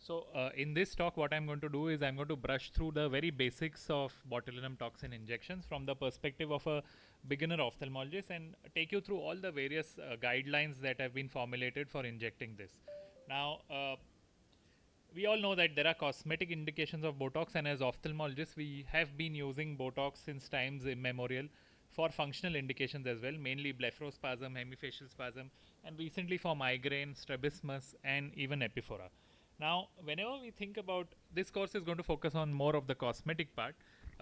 So in this talk, what I'm going to do is I'm going to brush through the very basics of botulinum toxin injections from the perspective of a beginner ophthalmologist and take you through all the various guidelines that have been formulated for injecting this. Now, we all know that there are cosmetic indications of Botox, and as ophthalmologists, we have been using Botox since times immemorial for functional indications as well, mainly blepharospasm, hemifacial spasm, and recently for migraine, strabismus, and even epiphora. Now, whenever we think about this course, is going to focus on more of the cosmetic part.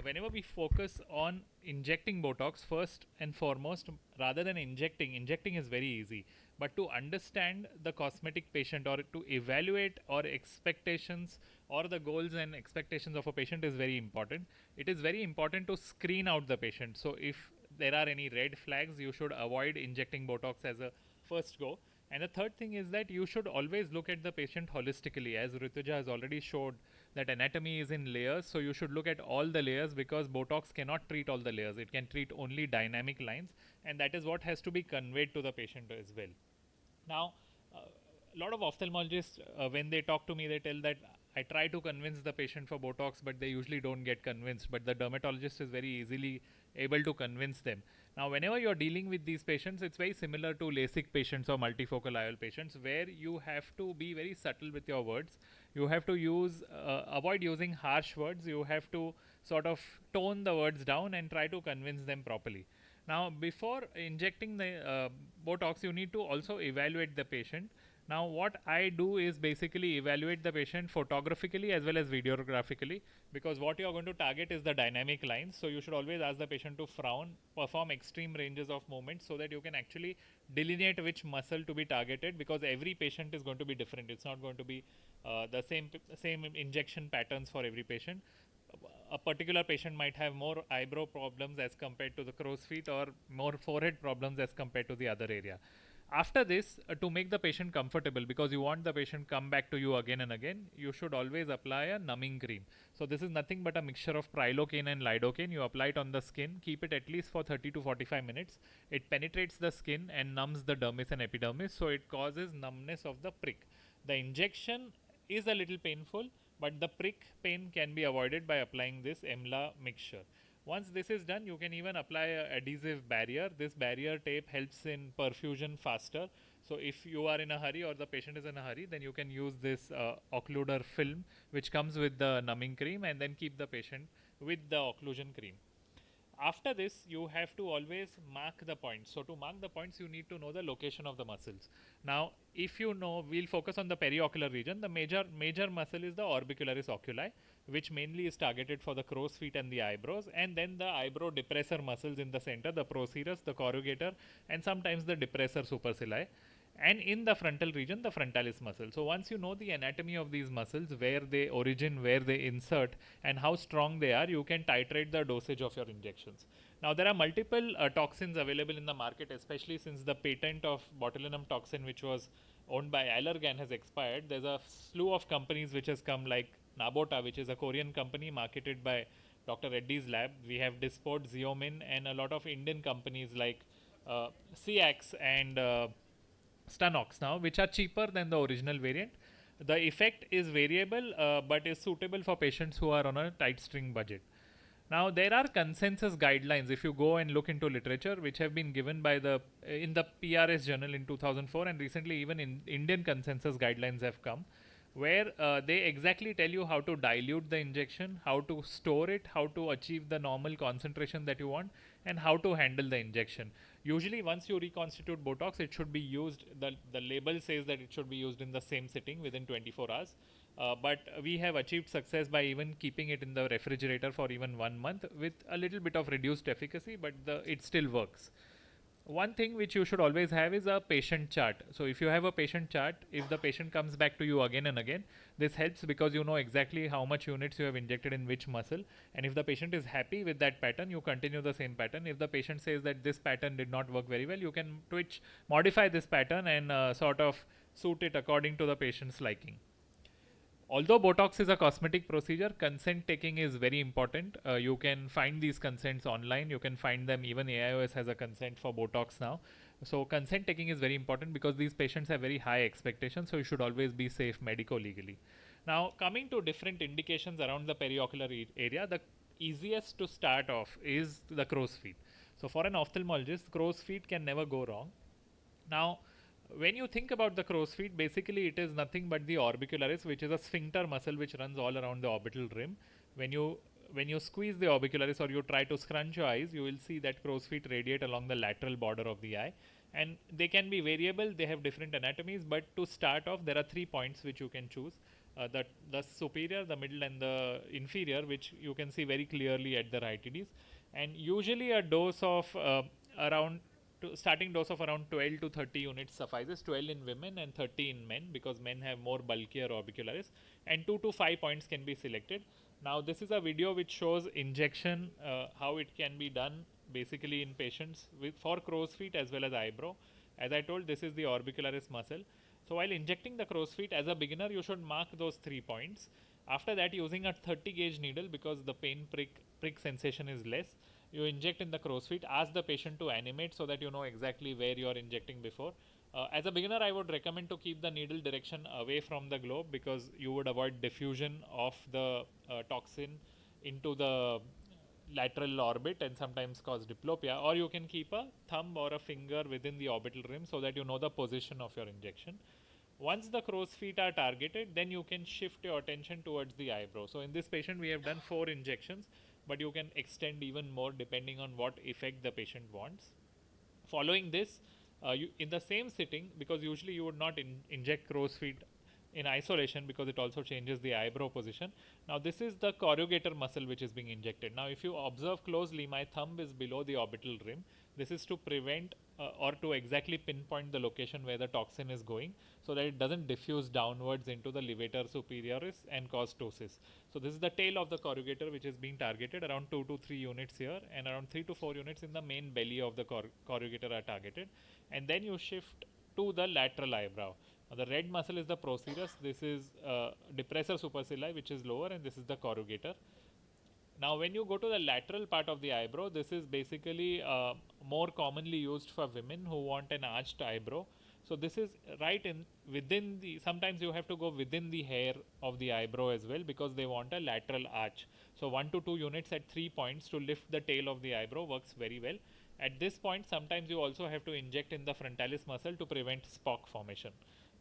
Whenever we focus on injecting Botox, first and foremost, rather than injecting is very easy. But to understand the cosmetic patient or to evaluate our expectations or the goals and expectations of a patient is very important. It is very important to screen out the patient. So if there are any red flags, you should avoid injecting Botox as a first go. And the third thing is that you should always look at the patient holistically, as Rituja has already showed that anatomy is in layers. So you should look at all the layers because Botox cannot treat all the layers. It can treat only dynamic lines, and that is what has to be conveyed to the patient as well. Now, a lot of ophthalmologists, when they talk to me, they tell that I try to convince the patient for Botox, but they usually don't get convinced. But the dermatologist is very easily able to convince them. Now, whenever you're dealing with these patients, it's very similar to LASIK patients or multifocal IOL patients, where you have to be very subtle with your words. You have to avoid using harsh words. You have to sort of tone the words down and try to convince them properly. Now, before injecting the Botox, you need to also evaluate the patient. Now, what I do is basically evaluate the patient photographically as well as videographically, because what you are going to target is the dynamic lines. So, you should always ask the patient to frown, perform extreme ranges of movement so that you can actually delineate which muscle to be targeted, because every patient is going to be different. It's not going to be the same injection patterns for every patient. A particular patient might have more eyebrow problems as compared to the crow's feet, or more forehead problems as compared to the other area. After this, to make the patient comfortable, because you want the patient come back to you again and again, you should always apply a numbing cream. So this is nothing but a mixture of prilocaine and lidocaine. You apply it on the skin, keep it at least for 30 to 45 minutes. It penetrates the skin and numbs the dermis and epidermis, so it causes numbness of the prick. The injection is a little painful, but the prick pain can be avoided by applying this EMLA mixture. Once this is done, you can even apply a adhesive barrier. This barrier tape helps in perfusion faster. So if you are in a hurry or the patient is in a hurry, then you can use this occluder film which comes with the numbing cream, and then keep the patient with the occlusion cream. After this, you have to always mark the points. So to mark the points, you need to know the location of the muscles. Now, if you know, we'll focus on the periocular region. The major muscle is the orbicularis oculi, which mainly is targeted for the crow's feet and the eyebrows, and then the eyebrow depressor muscles in the center, the procerus, the corrugator, and sometimes the depressor supercilii. And in the frontal region, the frontalis muscle. So once you know the anatomy of these muscles, where they origin, where they insert, and how strong they are, you can titrate the dosage of your injections. Now, there are multiple toxins available in the market, especially since the patent of botulinum toxin, which was owned by Allergan, has expired. There's a slew of companies which has come, like Nabota, which is a Korean company marketed by Dr. Reddy's lab. We have Dysport, Xeomin, and a lot of Indian companies like CX and Stanox now, which are cheaper than the original variant. The effect is variable, but is suitable for patients who are on a tight string budget. Now, there are consensus guidelines if you go and look into literature, which have been given by the in the PRS journal in 2004, and recently even in Indian consensus guidelines have come, where they exactly tell you how to dilute the injection, how to store it, how to achieve the normal concentration that you want, and how to handle the injection. Usually, once you reconstitute Botox, it should be used, the label says that it should be used in the same sitting within 24 hours. But we have achieved success by even keeping it in the refrigerator for even 1 month with a little bit of reduced efficacy, but it still works. One thing which you should always have is a patient chart. So if you have a patient chart, if the patient comes back to you again and again, this helps because you know exactly how much units you have injected in which muscle. And if the patient is happy with that pattern, you continue the same pattern. If the patient says that this pattern did not work very well, you can modify this pattern and sort of suit it according to the patient's liking. Although Botox is a cosmetic procedure, consent taking is very important. You can find these consents online. You can find them, even AIOS has a consent for Botox now. So consent taking is very important because these patients have very high expectations. So you should always be safe medico-legally. Now, coming to different indications around the periocular area, the easiest to start off is the crow's feet. So, for an ophthalmologist, crow's feet can never go wrong. Now, when you think about the crow's feet, basically it is nothing but the orbicularis, which is a sphincter muscle which runs all around the orbital rim. When you when you squeeze the orbicularis or you try to scrunch your eyes, you will see that crow's feet radiate along the lateral border of the eye, and they can be variable. They have different anatomies, but to start off, there are 3 points which you can choose: the superior, the middle, and the inferior, which you can see very clearly at the right ITDs. And usually, a dose of around starting dose of around 12 to 30 units suffices, 12 in women and 30 in men, because men have more bulkier orbicularis, and 2 to 5 points can be selected. Now, this is a video which shows injection, how it can be done basically in patients with for crow's feet as well as eyebrow. As I told, this is the orbicularis muscle. So, while injecting the crow's feet as a beginner, you should mark those 3 points. After that, using a 30 gauge needle, because the pain prick sensation is less, you inject in the crow's feet. Ask the patient to animate so that you know exactly where you are injecting before. As a beginner, I would recommend to keep the needle direction away from the globe, because you would avoid diffusion of the toxin into the lateral orbit and sometimes cause diplopia. Or you can keep a thumb or a finger within the orbital rim so that you know the position of your injection. Once the crow's feet are targeted, then you can shift your attention towards the eyebrow. So in this patient, we have done 4 injections, but you can extend even more depending on what effect the patient wants. Following this, in the same sitting, because usually you would not inject crow's feet in isolation, because it also changes the eyebrow position. Now, this is the corrugator muscle which is being injected. Now, if you observe closely, my thumb is below the orbital rim. This is to prevent or to exactly pinpoint the location where the toxin is going, so that it doesn't diffuse downwards into the levator superioris and cause ptosis. So, this is the tail of the corrugator which is being targeted. Around 2 to 3 units here, and around 3 to 4 units in the main belly of the corrugator are targeted. And then you shift to the lateral eyebrow. Now, the red muscle is the procerus. This is depressor supercilii, which is lower, and this is the corrugator. Now, when you go to the lateral part of the eyebrow, this is basically more commonly used for women who want an arched eyebrow. So, this is right in within the, sometimes you have to go within the hair of the eyebrow as well, because they want a lateral arch. So, 1 to 2 units at 3 points to lift the tail of the eyebrow works very well. At this point, sometimes you also have to inject in the frontalis muscle to prevent spock formation.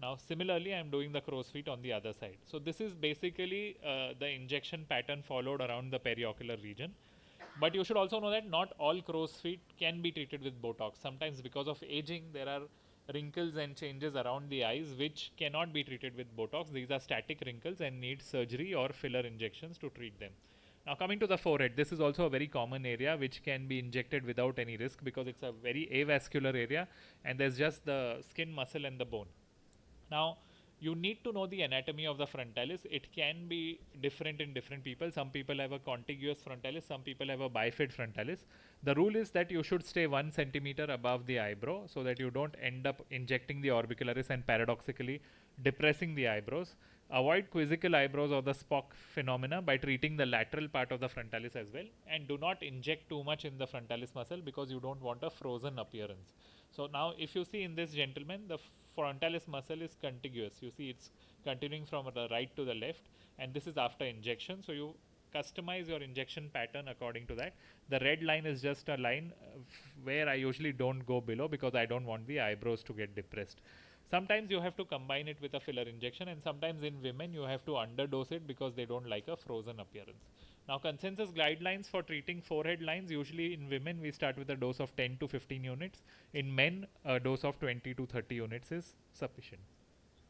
Now, similarly, I am doing the crow's feet on the other side. So, this is basically the injection pattern followed around the periocular region. But you should also know that not all crow's feet can be treated with Botox. Sometimes, because of aging, there are wrinkles and changes around the eyes which cannot be treated with Botox. These are static wrinkles and need surgery or filler injections to treat them. Now, coming to the forehead, this is also a very common area which can be injected without any risk, because it's a very avascular area and there's just the skin, muscle, and the bone. Now, you need to know the anatomy of the frontalis. It can be different in different people. Some people have a contiguous frontalis, some people have a bifid frontalis. The rule is that you should stay 1 centimeter above the eyebrow, so that you don't end up injecting the orbicularis and paradoxically depressing the eyebrows. Avoid quizzical eyebrows or the Spock phenomena by treating the lateral part of the frontalis as well, and do not inject too much in the frontalis muscle, because you don't want a frozen appearance. So now, if you see in this gentleman, the frontalis muscle is contiguous. You see it's continuing from the right to the left, and this is after injection. So you customize your injection pattern according to that. The red line is just a line where I usually don't go below, because I don't want the eyebrows to get depressed. Sometimes you have to combine it with a filler injection, and sometimes in women you have to underdose it because they don't like a frozen appearance. Now, consensus guidelines for treating forehead lines, usually in women we start with a dose of 10 to 15 units. In men, a dose of 20 to 30 units is sufficient.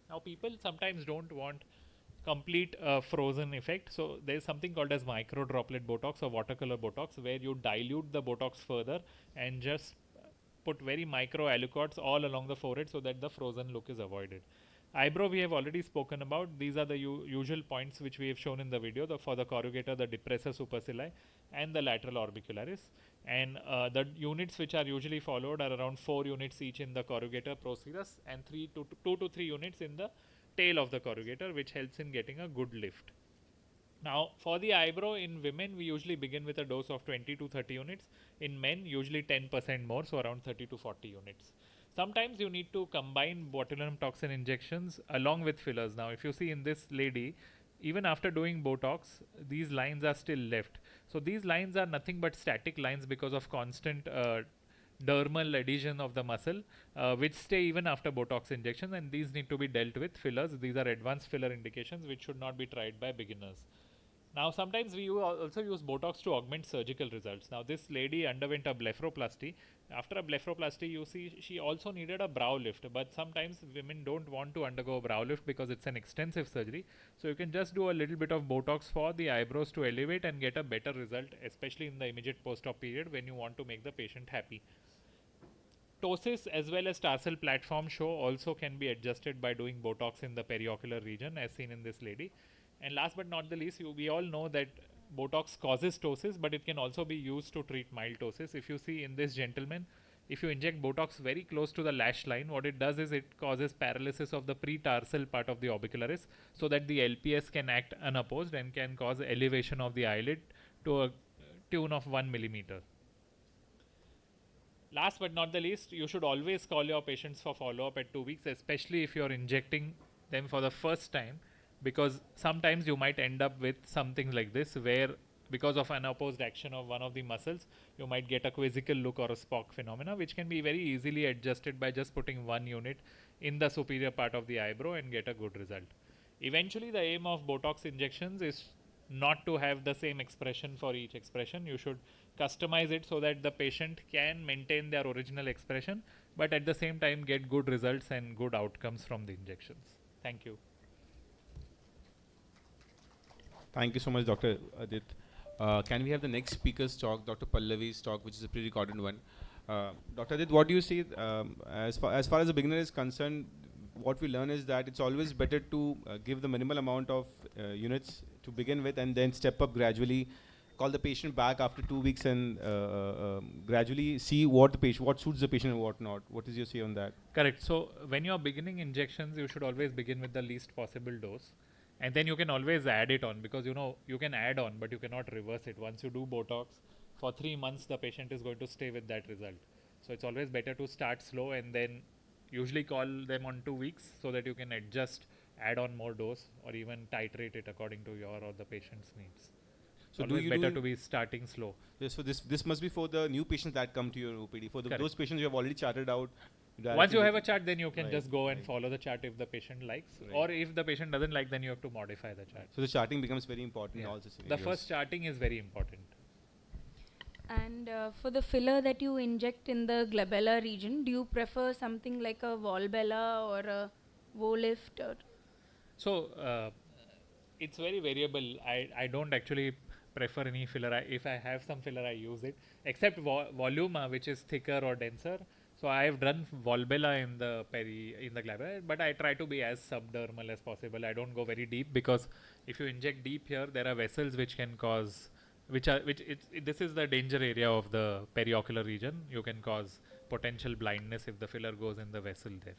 Now, people sometimes don't want complete frozen effect, so there is something called as micro droplet Botox or watercolor Botox, where you dilute the Botox further and just put very micro aliquots all along the forehead so that the frozen look is avoided. Eyebrow we have already spoken about. These are the usual points which we have shown in the video, for the corrugator, the depressor supercilii, and the lateral orbicularis. And the units which are usually followed are around 4 units each in the corrugator procerus, and 2 to 3 units in the tail of the corrugator, which helps in getting a good lift. Now, for the eyebrow in women, we usually begin with a dose of 20 to 30 units. In men, usually 10% more, so around 30 to 40 units. Sometimes you need to combine botulinum toxin injections along with fillers. Now, if you see in this lady, even after doing Botox, these lines are still left. So these lines are nothing but static lines because of constant dermal adhesion of the muscle, which stay even after Botox injections, and these need to be dealt with fillers. These are advanced filler indications which should not be tried by beginners. Now, sometimes we also use Botox to augment surgical results. Now, this lady underwent a blepharoplasty. After a blepharoplasty, you see she also needed a brow lift. But sometimes women don't want to undergo a brow lift because it's an extensive surgery. So you can just do a little bit of Botox for the eyebrows to elevate and get a better result, especially in the immediate post-op period when you want to make the patient happy. Ptosis as well as tarsal platform show also can be adjusted by doing Botox in the periocular region as seen in this lady. And last but not the least, we all know that Botox causes ptosis, but it can also be used to treat mild ptosis. If you see in this gentleman, if you inject Botox very close to the lash line, what it does is it causes paralysis of the pretarsal part of the orbicularis so that the LPS can act unopposed and can cause elevation of the eyelid to a tune of 1 millimeter. Last but not the least, you should always call your patients for follow-up at 2 weeks, especially if you're injecting them for the first time, because sometimes you might end up with something like this where because of unopposed action of one of the muscles, you might get a quizzical look or a Spock phenomena, which can be very easily adjusted by just putting one unit in the superior part of the eyebrow and get a good result. Eventually, the aim of Botox injections is not to have the same expression for each expression. You should customize it so that the patient can maintain their original expression, but at the same time get good results and good outcomes from the injections. Thank you. Thank you so much, Dr. Adit. Can we have the next speaker's talk, Dr. Pallavi's talk, which is a pre-recorded one? Dr. Adit, what do you see as far as a beginner is concerned? What we learn is that it's always better to give the minimal amount of units to begin with, and then step up gradually. Call the patient back after 2 weeks and gradually see what suits the patient and what not. What is your say on that? Correct. So when you're beginning injections, you should always begin with the least possible dose. And then you can always add it on, because you can add on, but you cannot reverse it. Once you do Botox, for 3 months, the patient is going to stay with that result. So it's always better to start slow and then usually call them on 2 weeks so that you can adjust, add on more dose, or even titrate it according to your or the patient's needs. So always better to be starting slow. Yes, so this must be for the new patients that come to your OPD. For those patients you have already charted out. Once you have a chart, then you can just go and follow the chart if the patient likes, Right. or if the patient doesn't like, then you have to modify the chart. So the charting becomes very important in all The scenarios. first charting is very important. And for the filler that you inject in the glabella region, do you prefer something like a Volbella or a Volift? Or So it's very variable. I don't actually prefer any filler. If I have some filler, I use it, except Voluma, which is thicker or denser. So I have done Volbella in the glabella, but I try to be as subdermal as possible. I don't go very deep, because if you inject deep here, there are vessels which can cause, this is the danger area of the periocular region. You can cause potential blindness if the filler goes in the vessel there.